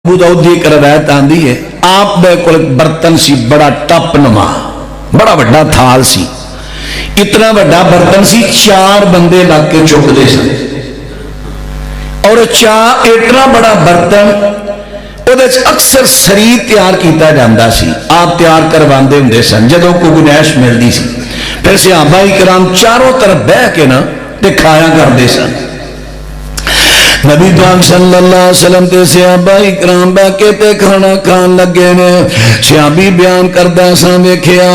ابو داؤد دی ایک روایت آندی ہے آپ دے کول برتن سی بڑا ٹپ نما بڑا بڑا تھال سی اتنا بڑا برتن سی 4 بندے لگ کے چک دے سن اور اتنا بڑا برتن اکثر سری تیار کیتا جاندہ سی آپ تیار کرواندے ہوندے سن جدوں کو گنجائش ملدی سی پھر صحابہ کرام چاروں طرف بہ کے نا تے کھایا کردے سن نبی پاک صلی اللہ علیہ وسلم تے صحابہ اکرام باقی تے کھانا کھان لگے نے صحابی بیان کردہ ساں دیکھیا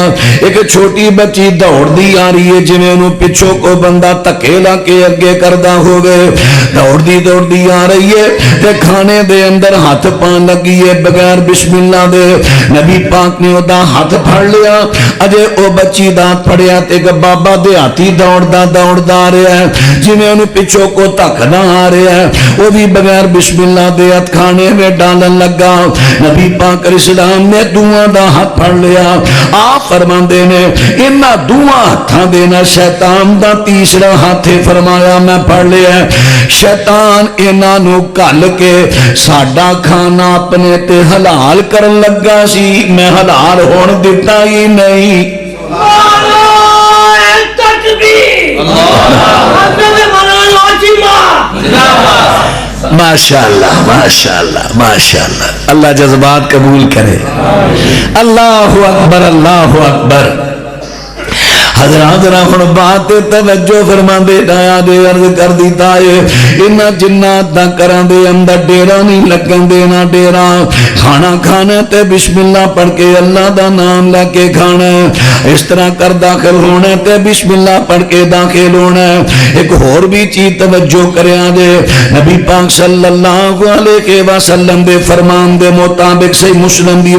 ایک چھوٹی بچی دوڑ دی آ رہی ہے جنہیں انہوں پچھوں کو بندہ تکیلا کے اگے کردہ ہو گئے دوڑ دی آ رہی ہے تے کھانے دے اندر ہاتھ پان لگی ہے بغیر بسم اللہ دے نبی پاک نے دا ہاتھ پھڑ لیا اجے او بچی دانت پھڑیا تے بابا دے ہاتھی دوڑ دا رہا ہے جنہیں انہوں پچھوں کو تکنا آ رہا ہے وہ بھی بغیر بسم اللہ دے ہاتھ کھانے میں ڈالن لگا نبی پاک علیہ السلام نے دعا دا ہاتھ پھڑ لیا آپ فرماندے نے انہاں دعا ہاتھاں دینا شیطان دا تیسرا ہاتھ فرمایا میں پھڑ لیا شیطان انہاں نو کل کے ساڈا کھانا اپنے تے حلال کرن لگا سی میں حلال ہون دیتا ہی نہیں ماشاءاللہ ماشاءاللہ ماشاءاللہ اللہ جذبات قبول کرے اللہ اکبر اللہ اکبر حضرات رحمن بات توجہ فرما دے دایا دے عرض کر دیتا ہے انہا جنات دا کران دے اندر ڈیرہ نہیں لگن دینا ڈیرہ کھانا کھانا تے بسم اللہ پڑھ کے اللہ دا نام لے کے کھانا اس طرح کر داخل ہونا تے بسم اللہ پڑھ کے داخل ہونا ایک اور بھی چیز توجہ کرے آجے نبی پاک صلی اللہ علیہ وسلم دے فرمان دے مطابق سے مسلم دی